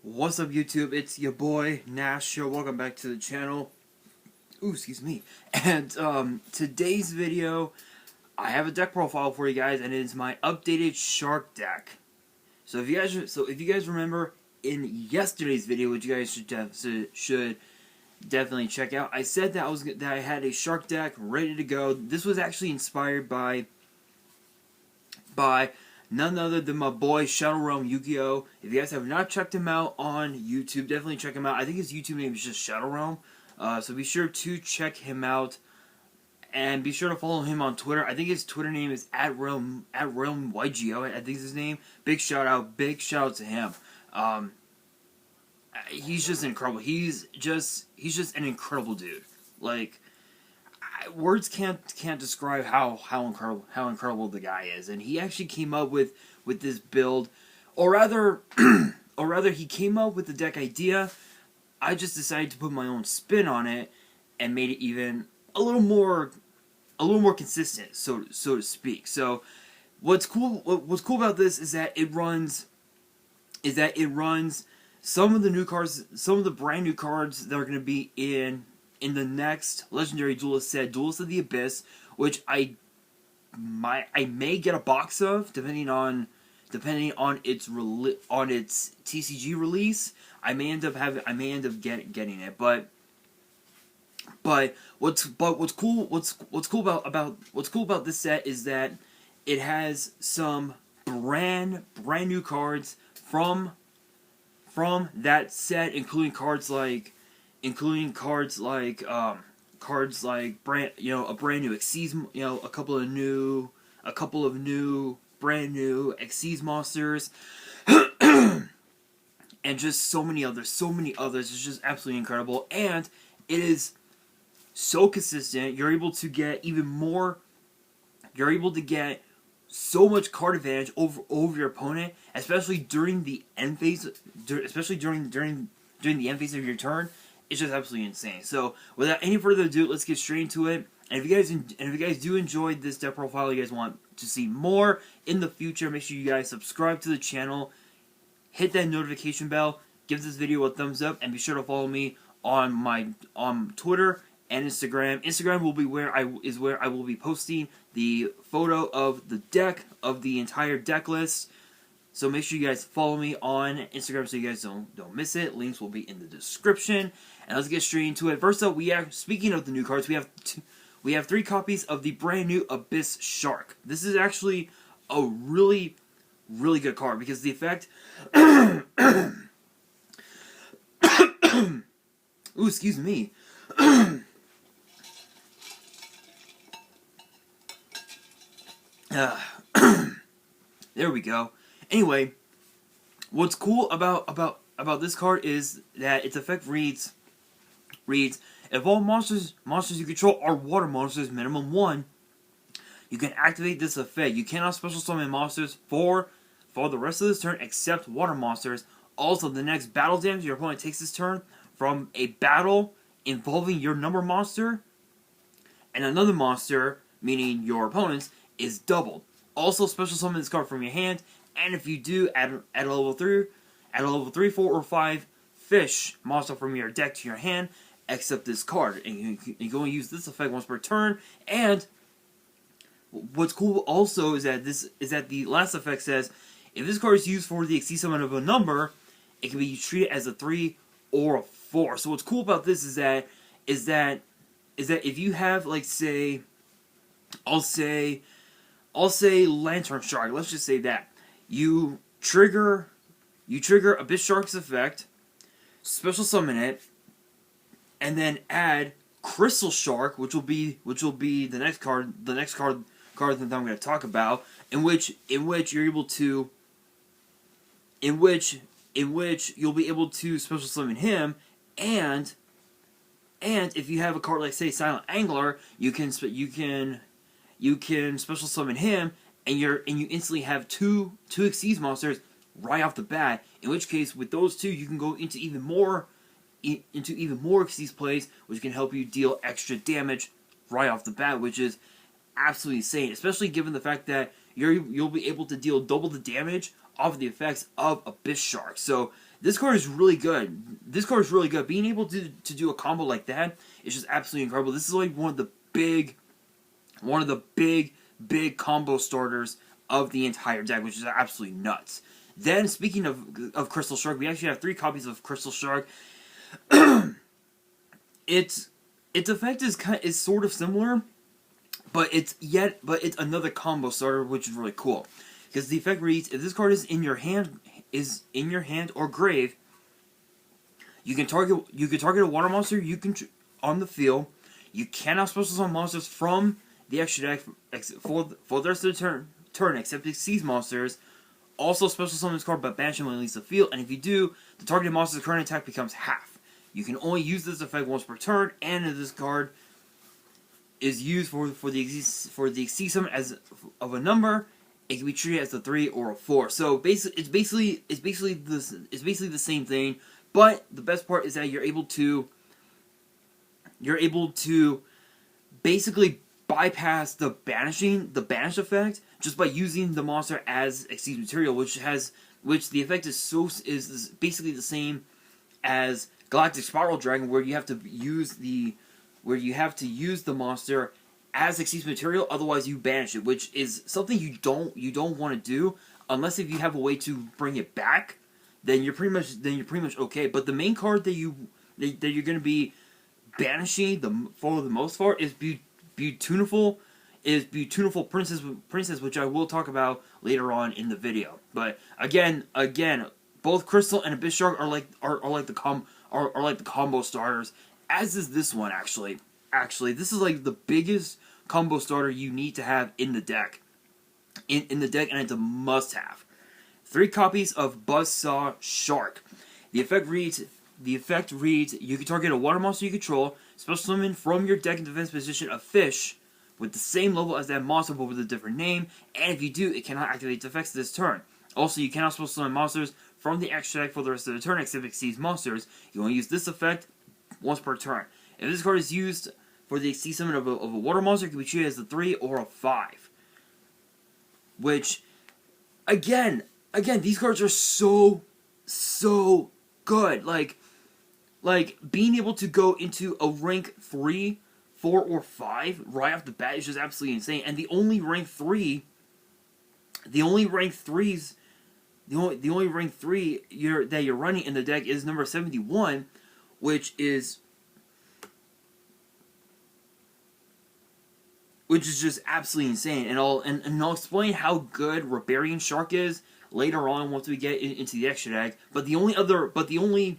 What's up, YouTube? It's your boy Nash here. Welcome back to the channel. Ooh, excuse me. And today's video, I have a deck profile for you guys, and it is my updated Shark deck. So if you guys remember in yesterday's video, which you guys should definitely check out, I said that I had a Shark deck ready to go. This was actually inspired by none other than my boy Shadow Realm Yu-Gi-Oh. If you guys have not checked him out on YouTube, definitely check him out. I think his YouTube name is just Shadow Realm. So be sure to check him out. And be sure to follow him on Twitter. I think his Twitter name is @RealmYGO. I think is his name. Big shout out to him. He's just incredible. He's just an incredible dude. Like, words can't describe how incredible the guy is. And he actually came up with this build, or rather he came up with the deck idea. I just decided to put my own spin on it and made it even a little more consistent, so to speak. So what's cool about this is that it runs some of the new cards, some of the brand new cards that are going to be in the next Legendary Duelist set, Duelist of the Abyss, which I may get a box of depending on its TCG release. I may end up getting it, but what's cool about this set is that it has some brand new cards from that set, including cards like a brand new Xyz, a couple of new brand new Xyz monsters. And just so many others. It's just absolutely incredible. And it is so consistent. You're able to get so much card advantage over your opponent, especially during the end phase, especially during the end phase of your turn. It's just absolutely insane. So without any further ado, let's get straight into it. And if you guys do enjoy this deck profile, you guys want to see more in the future, make sure you guys subscribe to the channel. Hit that notification bell, give this video a thumbs up, and be sure to follow me on Twitter and Instagram. Instagram will be where I will be posting the photo of the deck, of the entire deck list. So make sure you guys follow me on Instagram so you guys don't miss it. Links will be in the description. And let's get straight into it. First up, speaking of the new cards, we have 3 copies of the brand new Abyss Shark. This is actually a really good card because the effect ooh, excuse me. There we go. Anyway, what's cool about this card is that its effect reads if all monsters you control are water monsters, minimum 1, you can activate this effect. You cannot special summon monsters for the rest of this turn except water monsters. Also, the next battle damage your opponent takes this turn from a battle involving your number monster and another monster, meaning your opponent's, is doubled. Also, special summon this card from your hand, and if you do, add a level 3, 4, or 5 fish monster from your deck to your hand, except this card, and you can only use this effect once per turn. And what's cool also is that the last effect says if this card is used for the exceed summon of a number, it can be treated as a 3 or a 4. So what's cool about this is that if you have, like, say, I'll say Lantern Shark. Let's just say that you trigger Abyss Shark's effect, special summon it, and then add Crystal Shark, which will be the next card that I'm going to talk about, in which you're able to you'll be able to special summon him, and if you have a card like, say, Silent Angler, you can special summon him, and you instantly have two Xyz monsters right off the bat. In which case, with those two, you can go into even more Xyz plays, which can help you deal extra damage right off the bat, which is absolutely insane. Especially given the fact that you'll be able to deal double the damage off of the effects of Abyss Shark. So This card is really good. This card is really good. Being able to do a combo like that is just absolutely incredible. This is like one of the big combo starters of the entire deck, which is absolutely nuts. Then, speaking of Crystal Shark, we actually have 3 copies of Crystal Shark. its effect is sort of similar, but it's another combo starter, which is really cool. Because the effect reads: if this card is in your hand or grave, you can target a water monster on the field. You cannot special summon monsters from the extra deck for the rest of the turn except Exceed monsters. Also special summon this card but banish him when it leaves the field, and if you do, the targeted monster's current attack becomes half. You can only use this effect once per turn, and if this card is used for the Exceed summon of a number, it can be treated as a 3 or a 4. So it's basically the same thing, but the best part is that you're able to basically bypass the banish effect just by using the monster as Exceed material, which the effect is basically the same as Galactic Spiral Dragon, where you have to use the monster as Exceed material, otherwise you banish it, which is something you don't want to do unless if you have a way to bring it back. Then you're pretty much okay. But the main card that you're going to be banishing for the most part is Beautiful Princess, which I will talk about later on in the video. But again, both Crystal and Abyss Shark are like the combo starters, as is this one actually. Actually, this is like the biggest combo starter you need to have in the deck. In the deck, and it's a must-have. 3 copies of Buzzsaw Shark. The effect reads: you can target a water monster you control, special summon from your deck in defense position a fish with the same level as that monster but with a different name, and if you do, it cannot activate its effects this turn. Also, you cannot special summon monsters from the extra deck for the rest of the turn except Exceed monsters. You only use this effect once per turn. If this card is used for the Exceed summon of a water monster, it can be treated as a 3 or a 5. Which, again, these cards are so good. Like being able to go into a rank 3, 4, or 5 right off the bat is just absolutely insane. And the only rank 3 that you're running in the deck is number 71, which is just absolutely insane. And I'll explain how good Rebarian Shark is later on once we get into the extra deck. But the only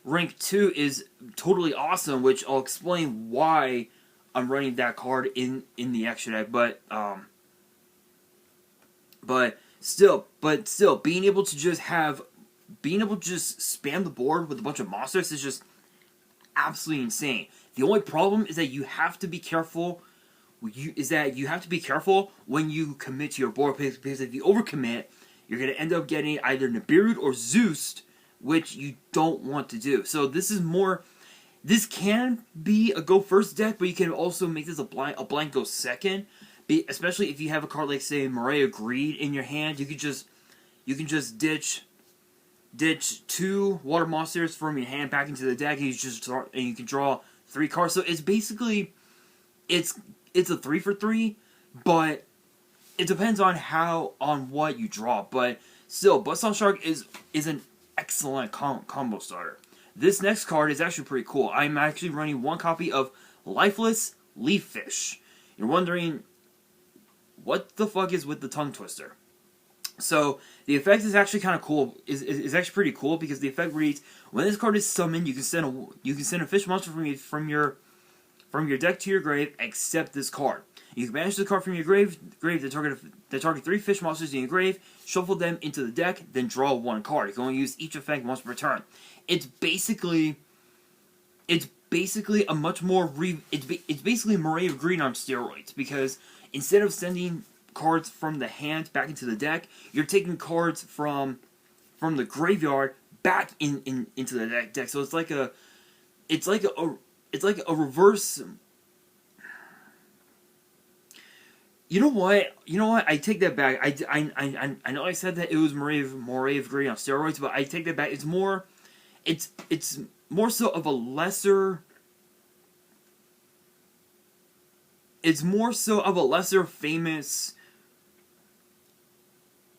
rank 2 is totally awesome, which I'll explain why I'm running that card in the extra deck. But still, being able to just spam the board with a bunch of monsters is just absolutely insane. The only problem is that you have to be careful. You have to be careful when you commit to your board, because if you overcommit, you're going to end up getting either Nibiru'd or Zeus'd, which you don't want to do. So this can be a go first deck, but you can also make this a blind go second. Especially if you have a card like, say, Maria Greed in your hand, you can just ditch 2 water monsters from your hand back into the deck, and you can draw 3 cards. So it's basically it's a 3 for 3, but it depends on what you draw. But still, Buzzsaw Shark is an excellent combo starter. This next card is actually pretty cool. I'm actually running 1 copy of Lifeless Leaf Fish. You're wondering, what the fuck is with the tongue twister? So the effect is actually kind of cool. Is actually pretty cool, because the effect reads: when this card is summoned, you can send a fish monster from your deck to your grave, except this card. You can banish the card from your grave to target 3 fish monsters in your grave, shuffle them into the deck, then draw 1 card. You can only use each effect once per turn. It's basically a much more it's basically Maria Green on steroids, because instead of sending cards from the hand back into the deck, you're taking cards from the graveyard back into the deck. So it's like a reverse. You know what? You know what? I take that back. I know I said that it was Moray of Green on steroids, but I take that back. It's more so of a lesser. It's more so of a lesser famous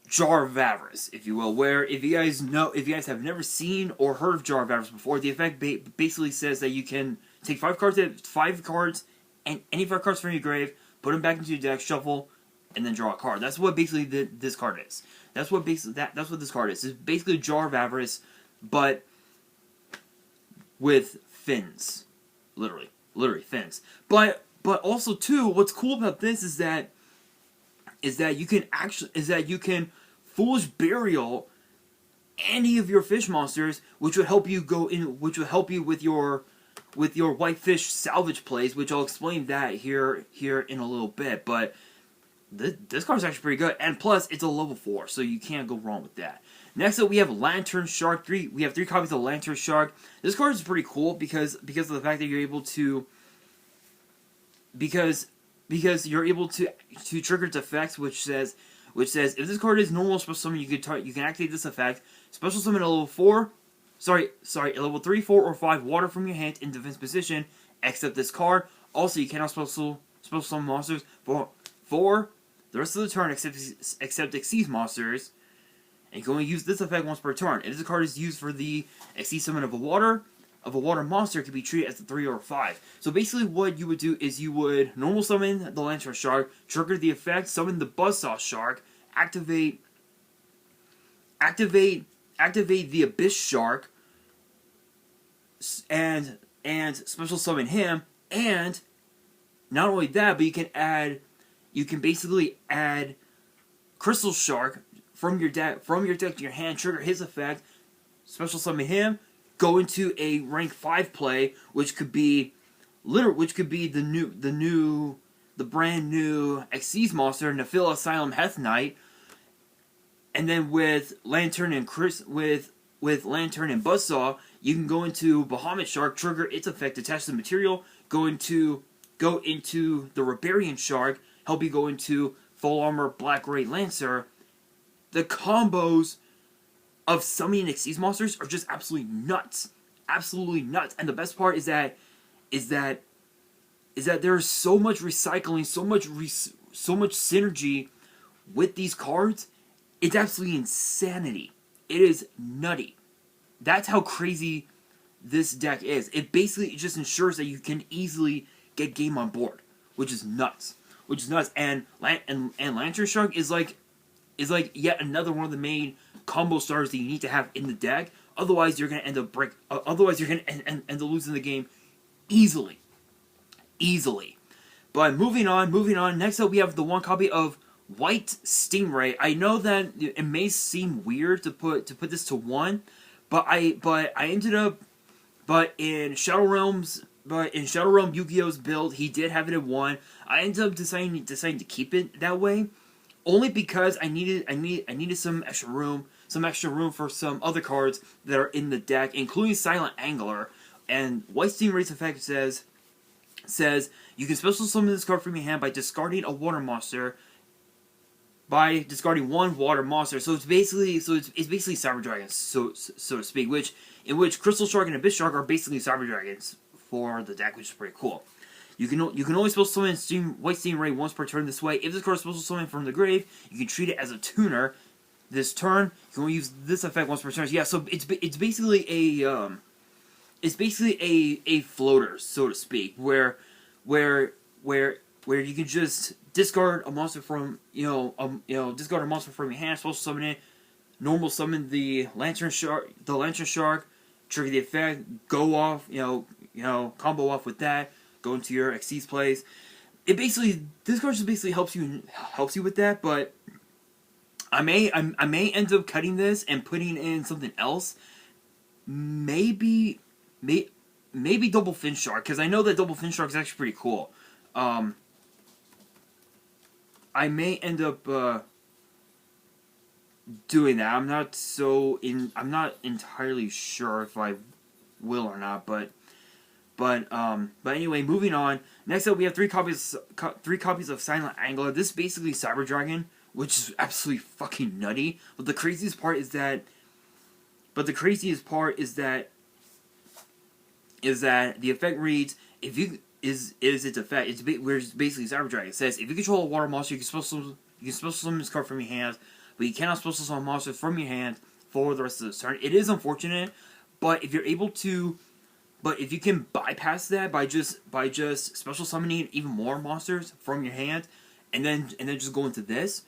Jar of Avarice, if you will. Where if you guys have never seen or heard of Jar of Avarice before, the effect basically says that you can take five cards, and any 5 cards from your grave, put them back into your deck, shuffle, and then draw a card. That's what basically this card is. That's what this card is. It's basically Jar of Avarice, but with fins, literally fins. But also too, what's cool about this is that you can Foolish Burial any of your fish monsters, which would help you with your whitefish salvage plays, which I'll explain that here in a little bit. But this card's actually pretty good, and plus it's a level 4, so you can't go wrong with that. Next up, we have Lantern Shark. We have 3 copies of Lantern Shark. This card is pretty cool because of the fact that you're able to because you're able to trigger its effects, which says if this card is normal special summon, you can activate this effect. Special summon a level 4. A level 3, 4, or 5 water from your hand in defense position, except this card. Also, you cannot special summon monsters for the rest of the turn except Exceed monsters. And you can only use this effect once per turn. If this card is used for the Exceed summon of a water monster, it can be treated as a 3 or 5. So basically what you would do is you would normal summon the Lantern Shark, trigger the effect, summon the Buzzsaw Shark, activate the Abyss Shark, and special summon him, and not only that, but you can basically add Crystal Shark from your deck to your hand, trigger his effect, special summon him, go into a rank 5 play, which could be the brand new Xyz monster, Nephil Asylum Heth Knight, and then with Lantern and Buzzsaw, you can go into Bahamut Shark, trigger its effect, attach the material, go into the Rebarian Shark, help you go into Full Armor Black Ray Lancer. The combos of summoning Xyz monsters are just absolutely nuts. Absolutely nuts. And the best part is that there's so much recycling, so much synergy with these cards. It's absolutely insanity. It is nutty. That's how crazy this deck is. It basically just ensures that you can easily get game on board, which is nuts. And Lantern Shark is like yet another one of the main combo stars that you need to have in the deck. Otherwise, you're gonna end up end up losing the game easily. But moving on. Next up, we have the 1 copy of White Stingray. I know that it may seem weird to put this to 1, but in Shadow Realm Yu-Gi-Oh's build, he did have it at 1. I ended up deciding to keep it that way, only because I needed some extra room for some other cards that are in the deck, including Silent Angler. And White Stingray's effect says you can special summon this card from your hand by discarding a water monster. By discarding 1 water monster, so it's basically Cyber Dragons, so to speak. In which Crystal Shark and Abyss Shark are basically Cyber Dragons for the deck, which is pretty cool. You can only special summon White Stingray once per turn this way. If this card is special summoned from the grave, you can treat it as a tuner. This turn, you can only use this effect once per turn. Yeah, so it's basically a floater, so to speak, where you can just discard a monster from discard a monster from your hand, special summon it, normal summon the Lantern Shark, trigger the effect, go off, combo off with that, go into your Xyz plays. This card just basically helps you with that, but I may end up cutting this and putting in something else. Maybe Double Fin Shark, because I know that Double Fin Shark is actually pretty cool. I may end up doing that. I'm not entirely sure if I will or not, but But anyway, moving on. Next up, we have three copies of Silent Angler. This is basically Cyber Dragon, which is absolutely fucking nutty. But the craziest part is that the effect reads, if you is its effect. It's basically Cyber Dragon. It says if you control a water monster, you can special summon this card from your hand, but you cannot special summon monsters from your hand for the rest of the turn. It is unfortunate, but if you're able to. But if you can bypass that by just special summoning even more monsters from your hand, and then just go into this,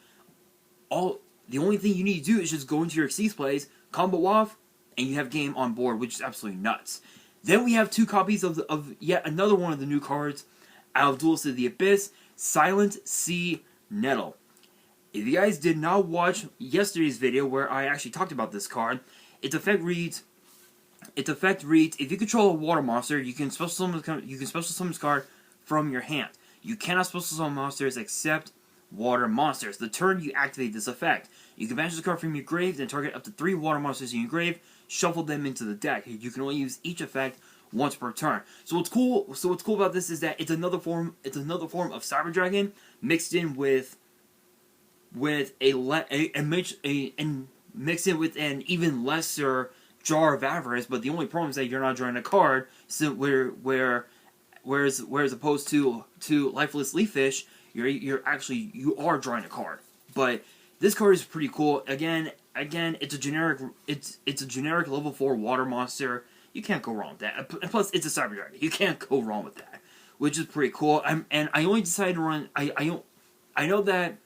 the only thing you need to do is just go into your Xyz plays, combo off, and you have game on board, which is absolutely nuts. Then we have two copies of yet another one of the new cards out of Duelist of the Abyss, Silent Sea Nettle. If you guys did not watch yesterday's video where I actually talked about this card, its effect reads, if you control a water monster, you can special summon this card from your hand. You cannot special summon monsters except water monsters. The turn you activate this effect, you can banish this card from your grave and target up to 3 water monsters in your grave, shuffle them into the deck. You can only use each effect once per turn. So what's cool about this is that it's another form of Cyber Dragon mixed in with an even lesser Jar of Avarice, but the only problem is that you're not drawing a card. So whereas opposed to Lifeless Leaffish, you are drawing a card. But this card is pretty cool. Again, it's a generic level 4 water monster. You can't go wrong with that. And plus, it's a Cyber Dragon. You can't go wrong with that, which is pretty cool. And I only decided to run. I know that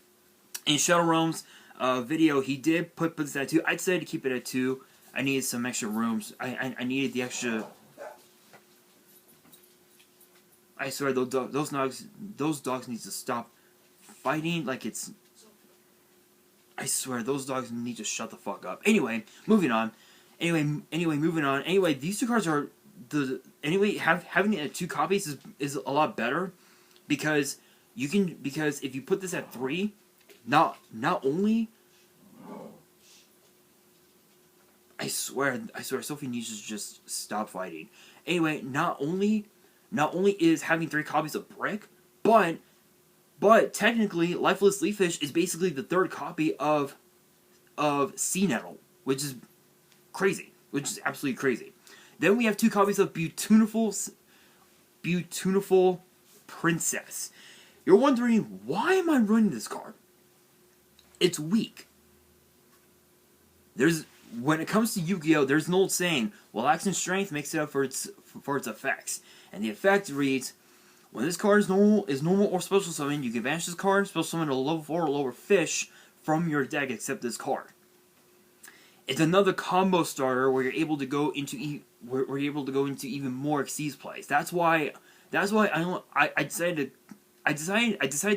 in Shadow Realms video he did put this at 2. I decided to keep it at 2. I needed some extra rooms. I needed the extra. I swear those dogs need to stop fighting like it's. I swear those dogs need to shut the fuck up. Anyway, moving on. Anyway, these two cards are having it at 2 copies is a lot better because if you put this at 3, not only. I swear, Sophie needs to just stop fighting. Anyway, not only is having 3 copies of Brick, but technically, Lifeless Leaffish is basically the 3rd copy of Sea Nettle, which is crazy, which is absolutely crazy. Then we have 2 copies of Beautiful Princess. You're wondering, why am I running this card? It's weak. When it comes to Yu-Gi-Oh, there's an old saying, well, action strength makes it up for its effects. And the effect reads, when this card is normal or special summon, you can banish this card, special summon a level 4 or lower fish from your deck except this card. It's another combo starter where you're able to go into even more Xyz plays. That's why I decided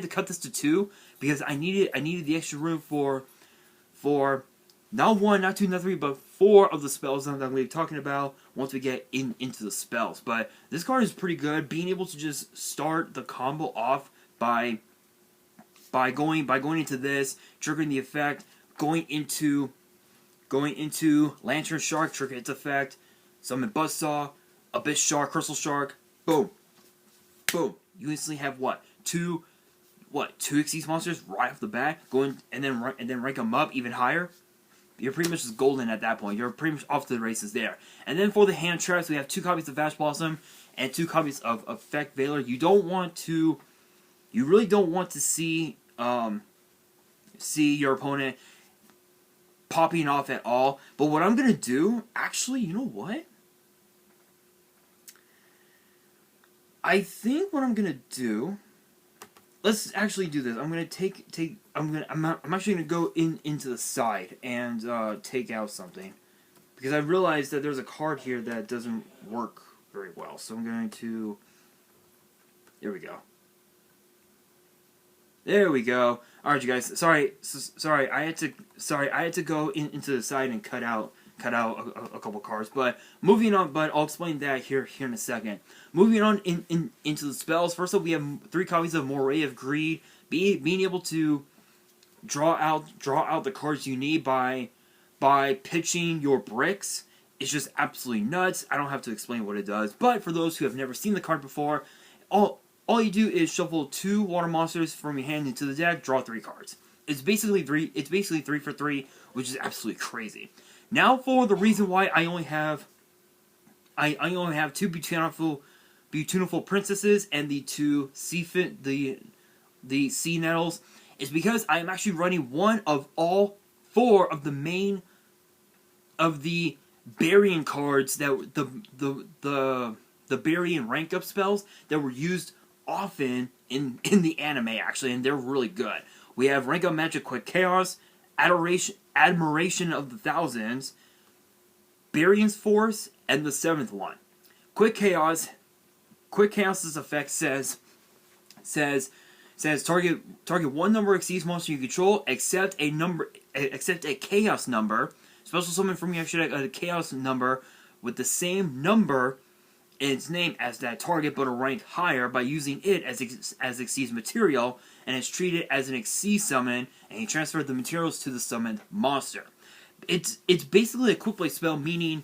to cut this to 2 because I needed the extra room for not 1, not 2, not 3, but 4 of the spells that I'm going to be talking about once we get into the spells. But this card is pretty good. Being able to just start the combo off by going into this, triggering the effect, going into Lantern Shark, trigger its effect, summon Buzzsaw, Abyss Shark, Crystal Shark, boom, boom. You instantly have two Xyz monsters right off the bat, and then rank them up even higher. You're pretty much just golden at that point. You're pretty much off to the races there. And then for the hand traps, we have 2 copies of Vash Blossom and 2 copies of Effect Veiler. You really don't want to see your opponent popping off at all. But what I'm gonna do, actually, you know what? I think what I'm gonna do. Let's actually do this. I'm gonna I'm actually gonna go into the side and take out something because I realized that there's a card here that doesn't work very well. So I'm going to. There we go. There we go. All right, you guys. Sorry. I had to go into the side and cut out a couple cards. But moving on. But I'll explain that here in a second. Moving on into the spells. First up, we have 3 copies of Moray of Greed. Being able to draw out the cards you need by pitching your bricks it's just absolutely nuts. I don't have to explain what it does, but for those who have never seen the card before, all you do is shuffle 2 water monsters from your hand into the deck, draw 3 cards. It's basically 3 for 3, which is absolutely crazy. Now for the reason why I only have 2 beautiful princesses and the 2 the sea nettles, is because I am actually running one of all 4 of the Burying cards that the Burying rank up spells that were used often in the anime, actually, and they're really good. We have Rank Up Magic Quick Chaos, Admiration of the Thousands, Burying's Force, and the 7th one. Quick Chaos's effect says target one number exceeds monster you control, except a chaos number. Special summon from your extra deck a chaos number with the same number in its name as that target, but a rank higher, by using it as Xyz material, and it's treated as an Xyz summon, and you transfer the materials to the summoned monster. It's basically a quick play spell, meaning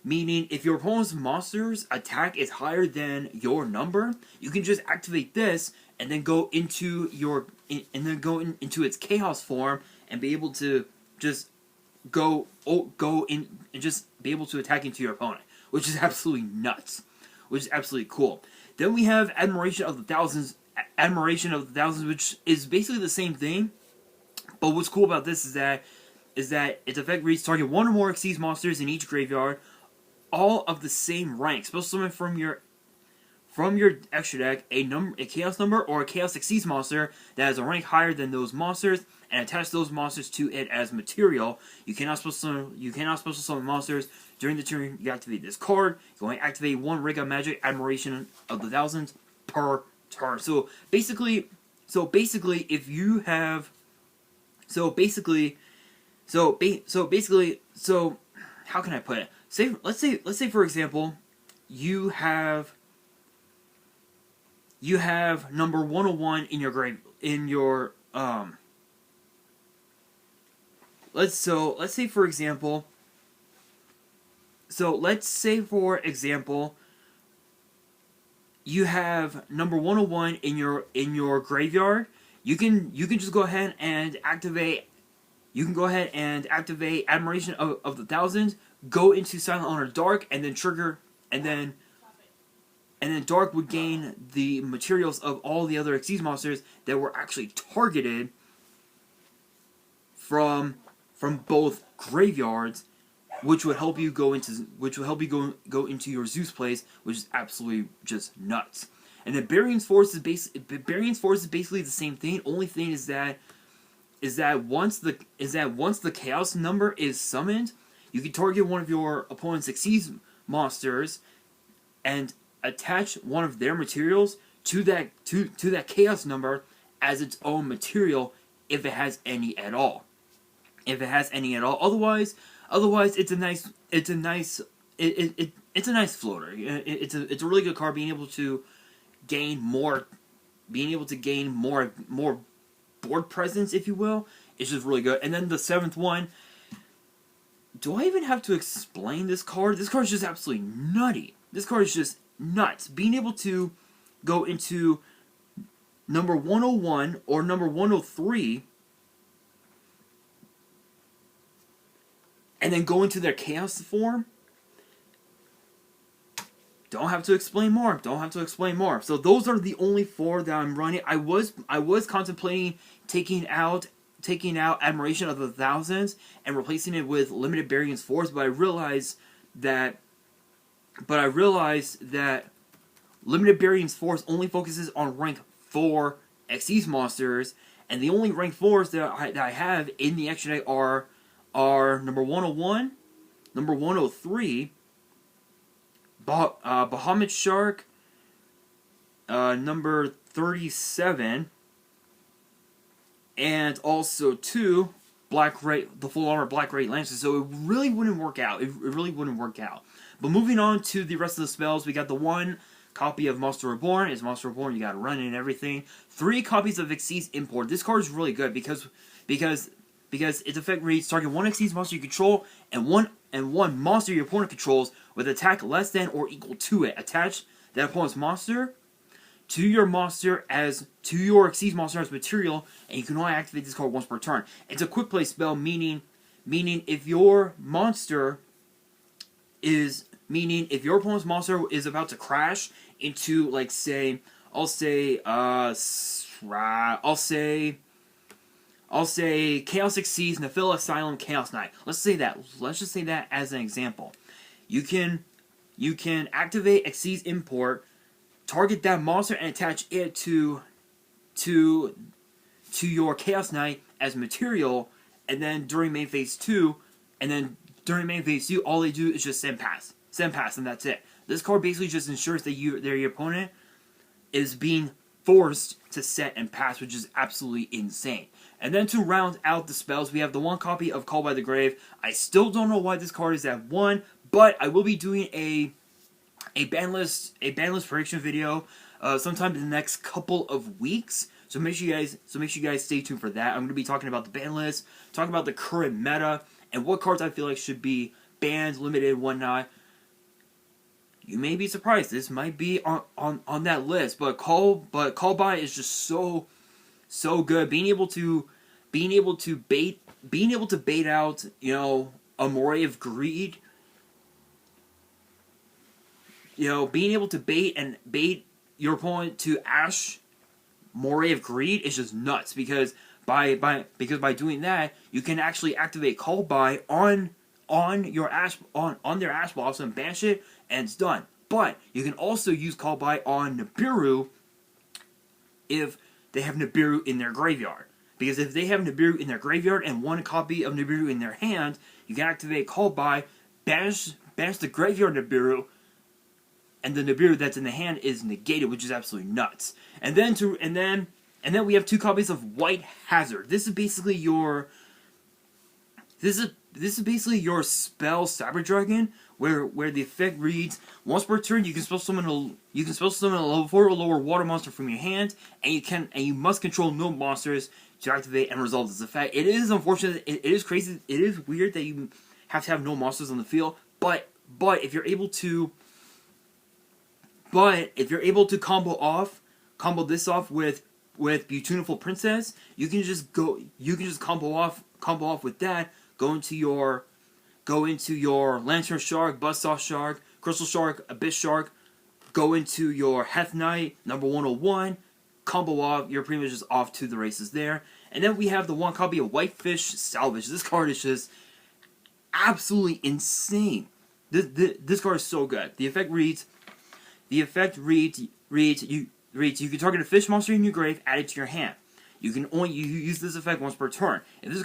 if your opponent's monster's attack is higher than your number, you can just activate this and then go into into its chaos form and be able to just go in and just be able to attack into your opponent, which is absolutely nuts, which is absolutely cool. Then we have Admiration of the Thousands, which is basically the same thing, but what's cool about this is that its effect reads: target 1 or more Xyz monsters in each graveyard, all of the same rank. Special summon from your extra deck a chaos number or a chaos Xyz monster that has a rank higher than those monsters, and attach those monsters to it as material. You cannot special summon monsters during the turn you activate this card. You only activate 1 Rank Up Magic Admiration of the Thousands per turn. So basically, if you have, how can I put it? Let's say for example, you have number 101 in your grave let's say for example you have number 101 in your graveyard. You can just go ahead and activate. You can go ahead and activate Admiration of the Thousands, go into Silent Honor Dark, and then trigger, and then Dark would gain the materials of all the other Xyz monsters that were actually targeted from both graveyards, which would help you go into your Zeus plays, which is absolutely just nuts. And then Burying's Force is basically the same thing. Only thing is that once the chaos number is summoned, you can target one of your opponent's Xyz monsters and attach one of their materials to that chaos number as its own material, if it has any at all. Otherwise, it's a nice floater. It's a really good card. Being able to gain more board presence, if you will, is just really good. And then the 7th one. Do I even have to explain this card? This card is just absolutely nutty. This card is just nuts. Being able to go into number 101 or number 103 and then go into their chaos form. Don't have to explain more. So those are the only 4 that I'm running. I was contemplating taking out Admiration of the Thousands and replacing it with Limited Burying's Force, but I realized that Limited Burying's Force only focuses on rank 4 Xyz monsters, and the only rank 4s that I have in the extra deck are number 101, number 103, Bahamut Shark, number 37, and also 2 the full armor Black Ray Lances. So it really wouldn't work out. But moving on to the rest of the spells, we got the 1 copy of Monster Reborn. It's Monster Reborn, you gotta run it and everything. 3 copies of Xyz Import. This card is really good because because its effect reads: target one Xyz monster you control and one monster your opponent controls with attack less than or equal to it. Attach that opponent's monster to your Xyz monster as material, and you can only activate this card once per turn. It's a quick play spell, meaning if your opponent's monster is about to crash into, like, say, I'll say Chaos Xyz, Nephil Asylum, Chaos Knight. Let's just say that as an example. You can activate Xyz import, target that monster, and attach it to your Chaos Knight as material, and then during main phase 2, all they do is just send pass, and that's it. This card basically just ensures that your opponent is being forced to set and pass, which is absolutely insane. And then to round out the spells, we have the one copy of Call by the Grave. I still don't know why this card is at 1, but I will be doing a ban list prediction video sometime in the next couple of weeks. So make sure you guys stay tuned for that. I'm going to be talking about the ban list, talking about the current meta, and what cards I feel like should be banned, limited, whatnot. You may be surprised. This might be on that list, but call by is just so good. Being able to bait out, a Moray of Greed. Being able to bait your opponent to Ash Moray of Greed is just nuts, because by doing that, you can actually activate Call by on their Ash Blossom, banish it, and it's done. But you can also use Call by on Nibiru if they have Nibiru in their graveyard. Because if they have Nibiru in their graveyard and one copy of Nibiru in their hand, you can activate Call by, banish the graveyard Nibiru, and the Nibiru that's in the hand is negated, which is absolutely nuts. And then we have 2 copies of White Hazard. This is basically your spell Cyber Dragon, where the effect reads: once per turn you can spell summon a level 4 or lower water monster from your hand, and you must control no monsters to activate and resolve this effect. It is unfortunate, it is crazy, it is weird that you have to have no monsters on the field, but if you're able to combo this off with Beautiful Princess, you can just combo off with that. Go into your Lantern Shark, Buzzsaw Shark, Crystal Shark, Abyss Shark. Go into your Heth Knight, number 101. Combo off. You're pretty much just off to the races there. And then we have the one copy of Whitefish Salvage. This card is just absolutely insane. This card is so good. The effect reads: you can target a fish monster in your grave, add it to your hand. You use this effect once per turn. If this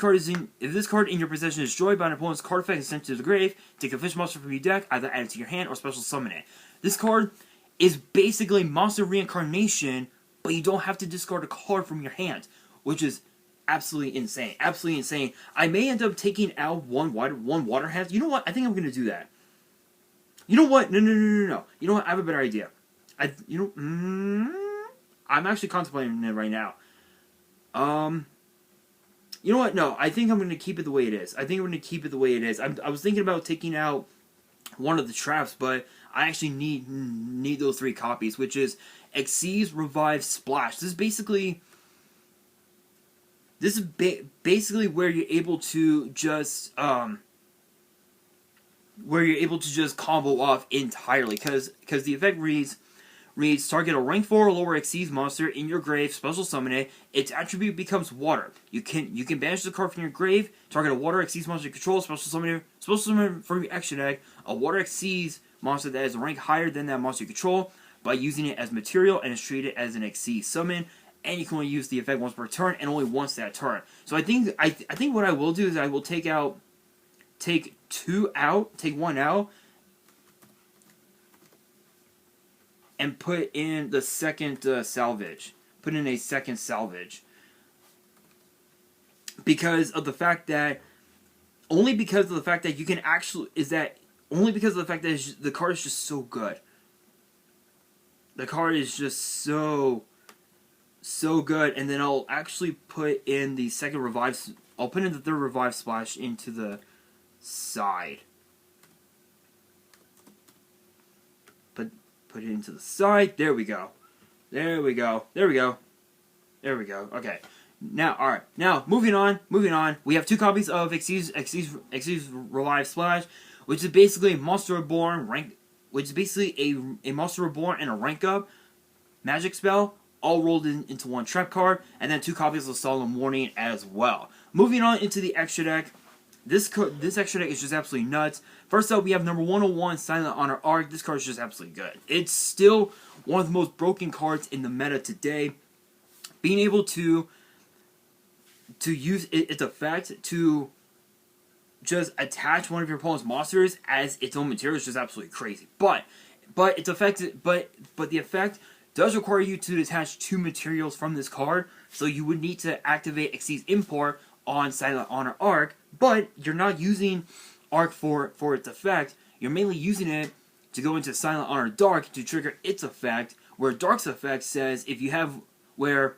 card in your possession is destroyed by an opponent's card effect and sent to the grave, take a fish monster from your deck, either add it to your hand or special summon it. This card is basically monster reincarnation, but you don't have to discard a card from your hand, which is absolutely insane. Absolutely insane. I may end up taking out one water hand. You know what? I think I'm gonna do that. You know what? No. You know what? I have a better idea. I'm actually contemplating it right now. You know what? No, I think I'm going to keep it the way it is. I was thinking about taking out one of the traps, but I actually need those 3 copies, which is Xyz, Revive, Splash. This is basically where you're able to just combo off entirely, because the effect reads: target a rank 4 or lower Xyz monster in your grave, special summon it. Its attribute becomes water. You can banish the card from your grave, target a water Xyz monster you control, special summon from your action deck a water Xyz monster that is a rank higher than that monster you control by using it as material, and is treated as an Xyz summon. And you can only use the effect once per turn, and only once that turn. So I think what I will do is I will take one out, and put in the second salvage. Put in a second salvage. Because of the fact that you can actually, only because of the fact that the card is just so good. The card is just so good. And then I'll actually put in the second revive I'll put in the third Revive Splash into the side. Put it into the side. There we go. There we go. There we go. There we go. Okay. Now, alright. Now, moving on. We have 2 copies of Xyz Revive Splash, which is basically a Monster Reborn rank, which is basically a Monster Reborn and a rank up magic spell, all rolled into one trap card, and then 2 copies of Solemn Warning as well. Moving on into the extra deck. This extra deck is just absolutely nuts. First up, we have number 101, Silent Honor Arc. This card is just absolutely good. It's still one of the most broken cards in the meta today. Being able to use its effect to just attach one of your opponent's monsters as its own material is just absolutely crazy. But its effect, but the effect does require you to detach 2 materials from this card, so you would need to activate Xyz Import on Silent Honor Arc, but you're not using Arc for its effect. You're mainly using it to go into Silent Honor Dark to trigger its effect, where Dark's effect says if you have where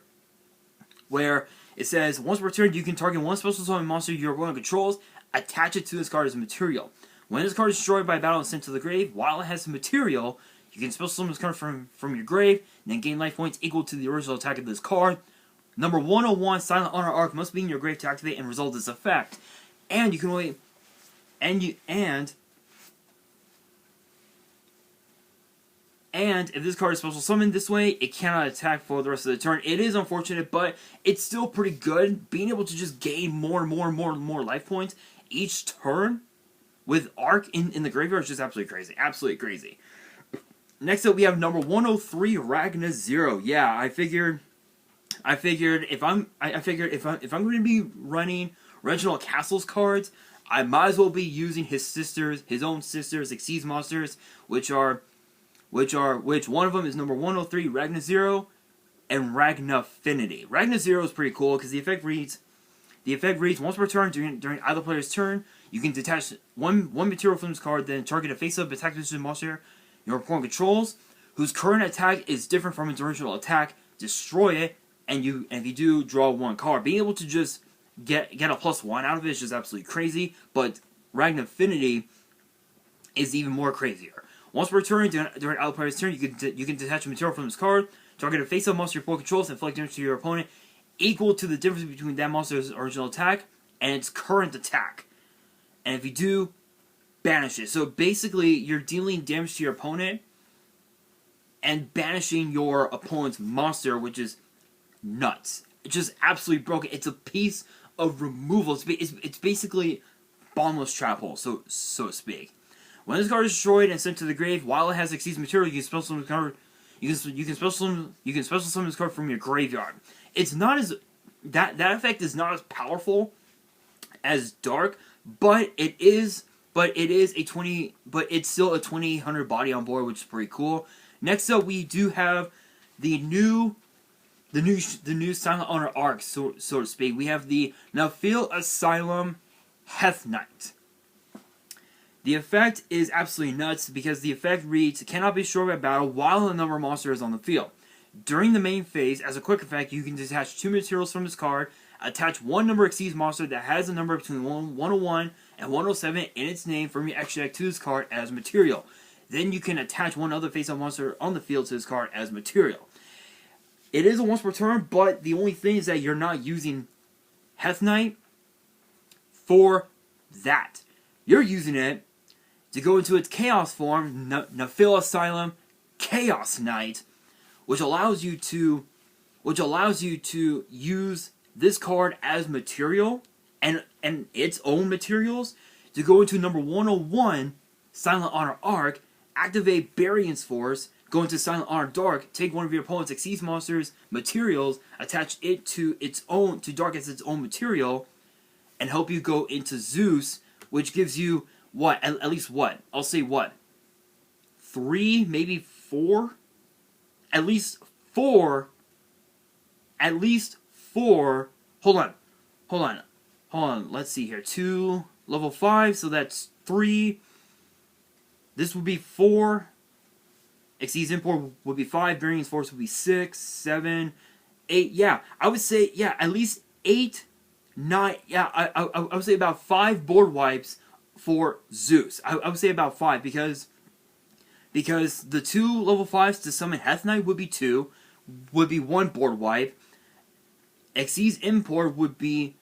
it says once per turn you can target one special summon monster your opponent controls, attach it to this card as material. When this card is destroyed by battle and sent to the grave, while it has material, you can special summon this card from your grave, and then gain life points equal to the original attack of this card. Number 101, Silent Honor Arc must be in your grave to activate and resolve this effect. And you can only and if this card is special summoned this way, it cannot attack for the rest of the turn. It is unfortunate, but it's still pretty good. Being able to just gain more life points each turn with Arc in the graveyard is just absolutely crazy. Absolutely crazy. Next up, we have number 103, Ragna Zero. Yeah, I figured if I'm going to be running Reginald Castle's cards, I might as well be using his own sisters, Xyz monsters, which one of them is number 103, Ragna Zero, and Ragnafinity. Ragna Zero is pretty cool because the effect reads once per turn during either player's turn, you can detach one material from this card, then target a face-up attack position monster your opponent controls, whose current attack is different from its original attack. Destroy it, and if you do, draw 1 card. Being able to just get a +1 out of it is just absolutely crazy. But Ragnafinity is even more crazier. Once per turn during other player's turn, you can detach a material from this card, target a face-up monster your opponent controls, and inflict damage to your opponent equal to the difference between that monster's original attack and its current attack. And if you do, banish it. So basically, you're dealing damage to your opponent and banishing your opponent's monster, which is nuts. It's just absolutely broken. It's a piece of removal. It's basically bottomless trap hole, so to speak. When this card is destroyed and sent to the grave, while it has Xyz material, you can special summon this card. You can special summon this card from your graveyard. It's not as that effect is not as powerful as Dark, but it's still a 2800 body on board, which is pretty cool. Next up, we do have the new Silent Honor Arc, so to speak. We have the Nafil Asylum Heth Knight. The effect is absolutely nuts because the effect reads, cannot be destroyed by battle while a number of monsters is on the field. During the main phase, as a quick effect, you can detach 2 materials from this card, attach 1 number Xyz monster that has a number between 101 and 107 in its name from your extra deck to this card as material. Then you can attach 1 other face-up monster on the field to this card as material. It is a once per turn, but the only thing is that you're not using Heth Knight for that. You're using it to go into its Chaos form, Nafil Asylum Chaos Knight, which allows you to use this card as material and its own materials to go into number 101, Silent Honor Arc, activate Burying's Force, go into Silent Honor Dark, take one of your opponent's Xyz monsters materials, attach it to Dark as its own material, and help you go into Zeus, which gives you what? At least what? I'll say what? 3, maybe 4? At least 4. Hold on. Let's see here. 2, level 5, so that's 3. This would be 4. Xyz Import would be 5. Burying's Force would be 6, 7, 8. Yeah, I would say, at least 8 I would say about 5 board wipes for Zeus. I would say about 5 because the 2 level 5s to summon Heath Knight would be 2, would be 1 board wipe. Xyz's Import would be,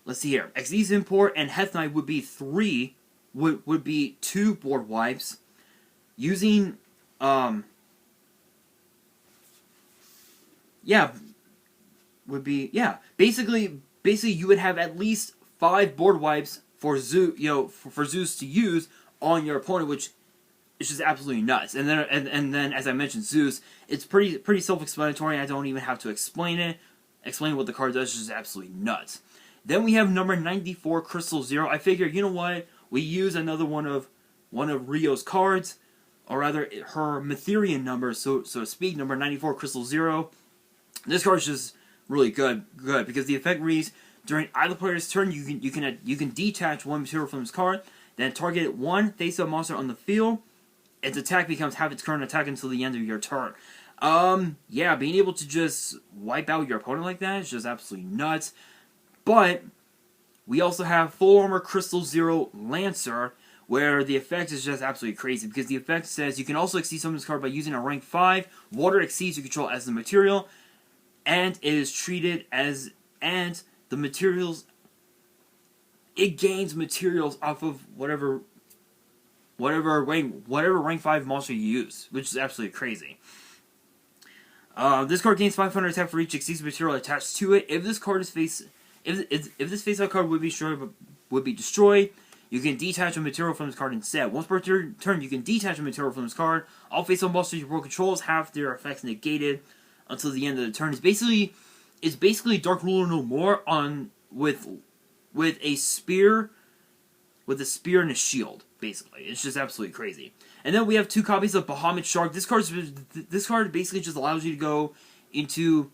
let's see here, Xyz's Import and Heath Knight would be 3, would be 2 board wipes. Using, basically you would have at least 5 board wipes for Zeus, for Zeus to use on your opponent, which is just absolutely nuts. And then as I mentioned, Zeus, it's pretty self-explanatory. I don't even have to explain it. Explain what the card does is just absolutely nuts. Then we have number 94, Crystal Zero. I figured, you know what? We use another one of Rio's cards, or rather her Matherian number, so to speak, number 94, Crystal Zero. This card is just really good because the effect reads: during either player's turn, you can detach 1 material from this card, then target 1 face-up monster on the field. Its attack becomes half its current attack until the end of your turn. Being able to just wipe out your opponent like that is just absolutely nuts. But we also have Full Armor Crystal Zero Lancer, where the effect is just absolutely crazy, because the effect says you can also exceed someone's card by using a rank 5 water exceeds you control as the material, and it is treated as, and the materials, it gains materials off of whatever rank 5 monster you use, which is absolutely crazy. This card gains 500 attack for each exceeds material attached to it. If this card is if this face-out card would be destroyed, you can detach a material from this card instead. Once per turn, you can detach a material from this card. All face-up monsters your opponent controls have their effects negated until the end of the turn. It's basically Dark Ruler no more with a spear, and a shield. Basically, it's just absolutely crazy. And then we have 2 copies of Bahamut Shark. This card basically just allows you to go into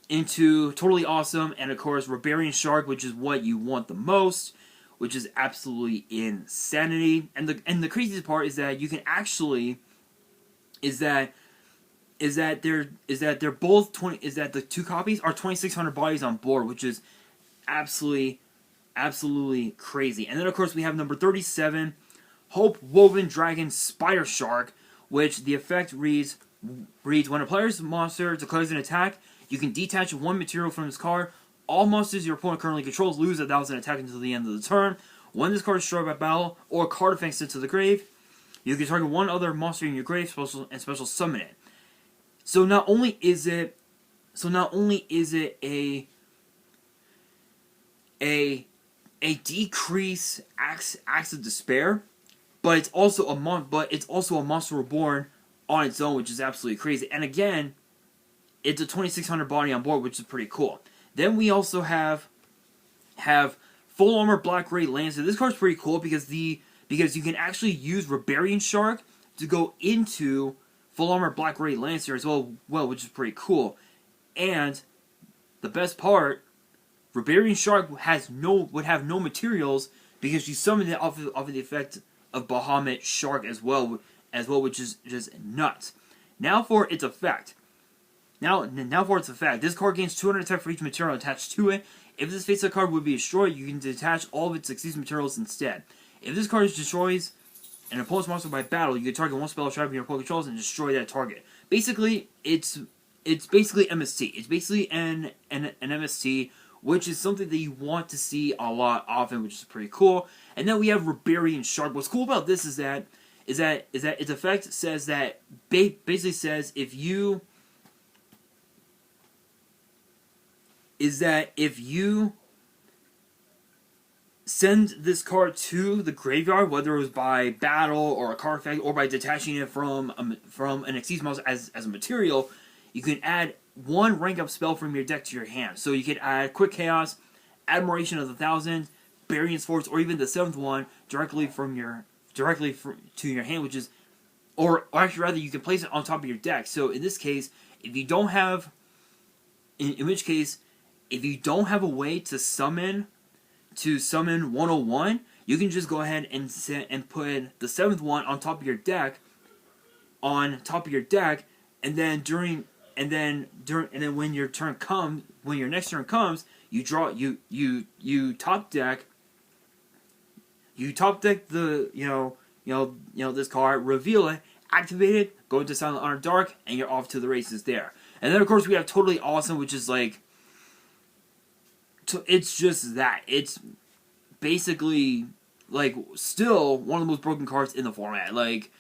Totally Awesome, and of course Rebarian Shark, which is what you want the most, which is absolutely insanity. And the craziest part is that you can actually they're both the 2 copies are 2,600 bodies on board, which is absolutely crazy. And then of course we have number 37, Hope Woven Dragon Spider Shark, which the effect reads when a player's monster declares an attack, you can detach 1 material from this card. All monsters your opponent currently controls lose 1,000 attack until the end of the turn. When this card is destroyed by battle or a card effect sent to the grave, you can target 1 other monster in your grave special summon it. So not only is it a decrease acts of despair, but it's also a monster reborn on its own, which is absolutely crazy. And again, it's a 2,600 body on board, which is pretty cool. Then we also have Full Armor Black Ray Lancer. This card's pretty cool because you can actually use Rebarian Shark to go into Full Armor Black Ray Lancer as well, which is pretty cool. And the best part, Rebarian Shark would have no materials because you summoned it off of the effect of Bahamut Shark as well, which is just nuts. Now for its effect. This card gains 200 attack for each material attached to it. If this face-up card would be destroyed, you can detach all of its exceeds materials instead. If this card destroys an opponent's monster by battle, you can target 1 spell trap your opponent controls and destroy that target. Basically, it's basically MST. It's basically an MST, which is something that you want to see a lot often, which is pretty cool. And then we have Rebarian Shark. What's cool about this is that its effect says that basically says if you send this card to the graveyard, whether it was by battle or a card effect or by detaching it from an Exceeds monster as a material, you can add 1 rank up spell from your deck to your hand. So you could add Quick Chaos, Admiration of the Thousand, Barian's Force, or even the 7th one directly to your hand, which is, or actually rather, you can place it on top of your deck. So in this case, if you don't have, if you don't have a way to summon 101, you can just go ahead and put the 7th one on top of your deck, and then when your next turn comes, you draw you top deck. You top deck the this card, reveal it, activate it, go into Silent Honor Dark, and you're off to the races there. And then of course we have Totally Awesome, which is like, it's just that. It's basically like still one of the most broken cards in the format. Like,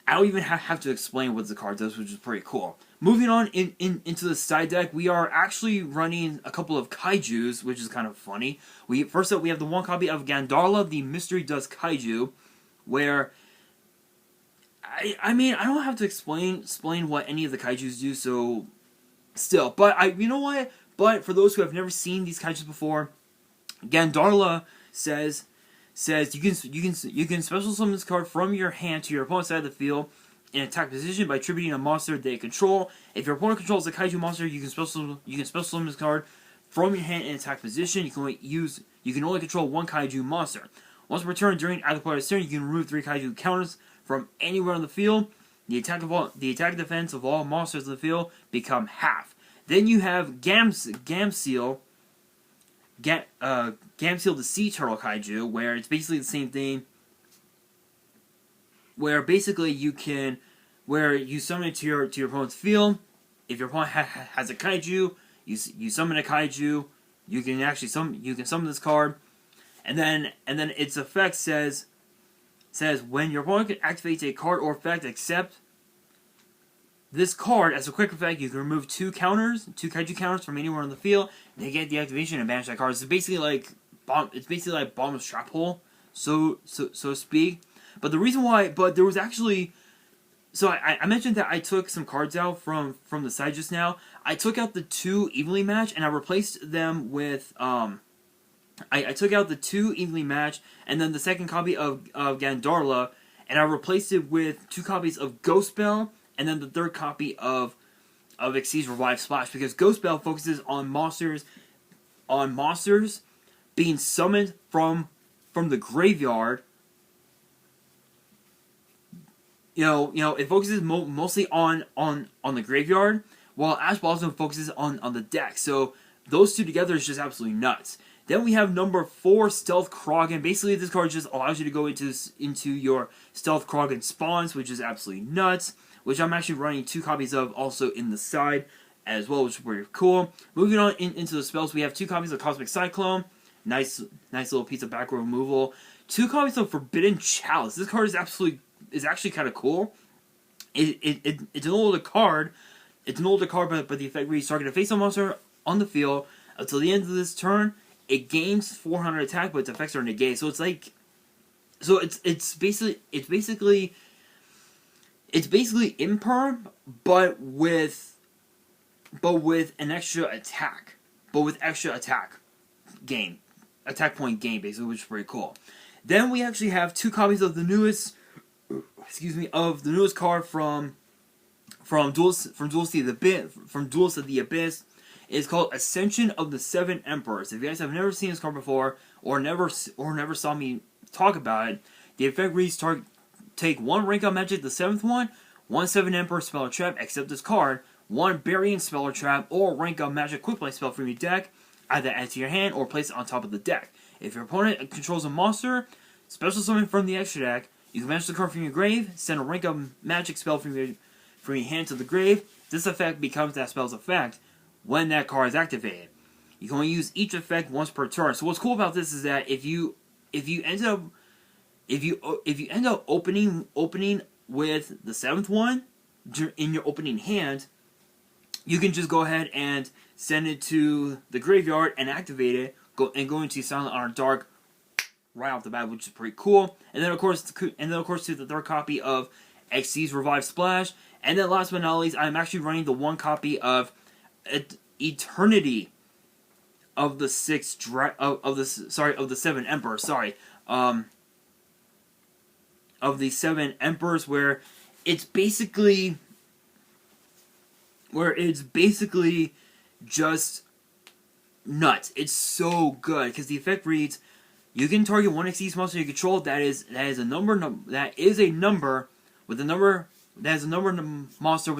I don't even have to explain what the card does, which is pretty cool. Moving on into the side deck, we are actually running a couple of Kaijus, which is kind of funny. First up, we have the one copy of Gandarla, the Mystery Dust Kaiju, where I mean, I don't have to explain what any of the Kaijus do, so still. But you know what? But for those who have never seen these Kaijus before, Gandarla says you can special summon this card from your hand to your opponent's side of the field in attack position by attributing a monster they control. If your opponent controls a Kaiju monster, you can special summon this card from your hand in attack position. You can only control one Kaiju monster. Once per turn during either player's turn, you can remove 3 Kaiju counters from anywhere on the field. The attack defense of all monsters in the field become half. Then you have Gamseel, the Sea Turtle Kaiju, where it's basically the same thing. Where basically you summon it to your opponent's field. If your opponent has a Kaiju, you summon a Kaiju. You can summon this card, and then its effect says when your opponent activates a card or effect except this card, as a quick effect, you can remove 2 Kaiju counters from anywhere on the field. They get the activation and banish that card. It's basically like Bottom's Trap Hole, so to speak. But the reason why, there was actually, so I mentioned that I took some cards out from the side just now. I took out the 2 evenly matched and I replaced them with I took out the 2 evenly matched and then the second copy of Gandarla, and I replaced it with 2 copies of Ghost Bell. And then the third copy of Xyz Revive Splash, because Ghost Bell focuses on monsters being summoned from the graveyard. It focuses mostly on the graveyard, while Ash Blossom focuses on the deck. So those two together is just absolutely nuts. Then we have number 4, Stealth Krogan. Basically, this card just allows you to go into your Stealth Krogan spawns, which is absolutely nuts. Which I'm actually running 2 copies of also in the side as well, which is pretty cool. Moving on into the spells, we have 2 copies of Cosmic Cyclone. Nice little piece of back row removal. 2 copies of Forbidden Chalice. This card is actually kind of cool. It's an older card. It's an older card, but the effect reads: target a face-up monster on the field until the end of this turn. It gains 400 attack, but its effects are negated. So it's basically imperm, but with an extra attack, gain, attack point gain, basically, which is pretty cool. Then we actually have 2 copies of the newest card from Duels of the Abyss. It's called Ascension of the 7 Emperors. If you guys have never seen this card before, or never saw me talk about it, the effect reads: take 1 rank up magic, the 7th one 7 Emperor spell or trap, except this card, 1 Burying spell or trap, or rank up magic quick play spell from your deck, either add to your hand or place it on top of the deck. If your opponent controls a monster, special summon from the extra deck, you can banish the card from your grave, send a rank up magic spell from your hand to the grave. This effect becomes that spell's effect when that card is activated. You can only use each effect once per turn. So what's cool about this is that if you end up opening with the 7th one in your opening hand, you can just go ahead and send it to the graveyard and activate it, go into Silent Honor Dark right off the bat, which is pretty cool. And then of course to the 3rd copy of Xyz Revive Splash. And then last but not least, I'm actually running the 1 copy of Eternity of the 7 Emperors. Of the 7 Emperors, where it's basically just nuts. It's so good because the effect reads: you can target 1 Xyz monster you control that is a number monster with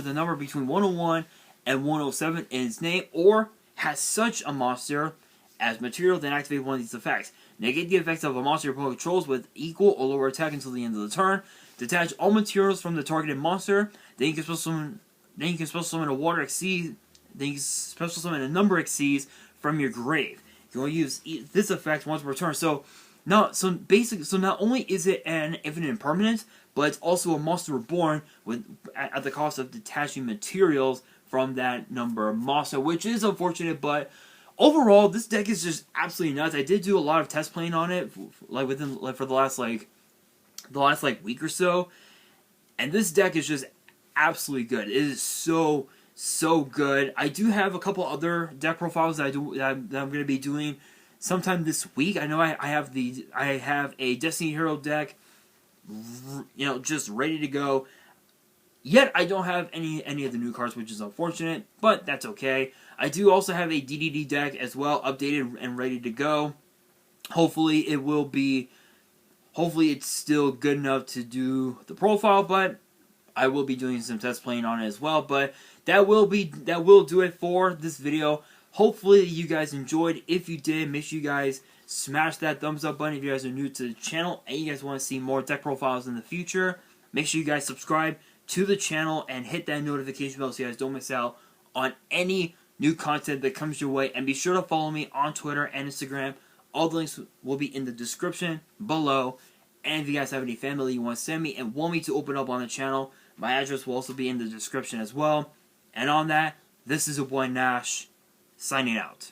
a number between 101 and 107 in its name, or has such a monster as material, then activate one of these effects. Negate the effects of a monster your opponent controls with equal or lower attack until the end of the turn. Detach all materials from the targeted monster. Then you can special summon a water exceed. Then you can special summon a number exceeds from your grave. You can only use this effect once per turn. So not only is it an infinite impermanence, but it's also a monster reborn at the cost of detaching materials from that number monster, which is unfortunate, but overall, this deck is just absolutely nuts. I did do a lot of test playing on it, for the last week or so, and this deck is just absolutely good. It is so good. I do have a couple other deck profiles that I'm going to be doing sometime this week. I know I have a Destiny Hero deck, just ready to go. Yet I don't have any of the new cards, which is unfortunate, but that's okay. I do also have a DDD deck as well, updated and ready to go. Hopefully it's still good enough to do the profile, but I will be doing some test playing on it as well. But that will do it for this video. Hopefully you guys enjoyed. If you did, make sure you guys smash that thumbs up button if you guys are new to the channel and you guys want to see more deck profiles in the future. Make sure you guys subscribe to the channel and hit that notification bell so you guys don't miss out on any new content that comes your way. And be sure to follow me on Twitter and Instagram. All the links will be in the description below. And if you guys have any family you want to send me and want me to open up on the channel, my address will also be in the description as well. And on that, this is your boy Nash, signing out.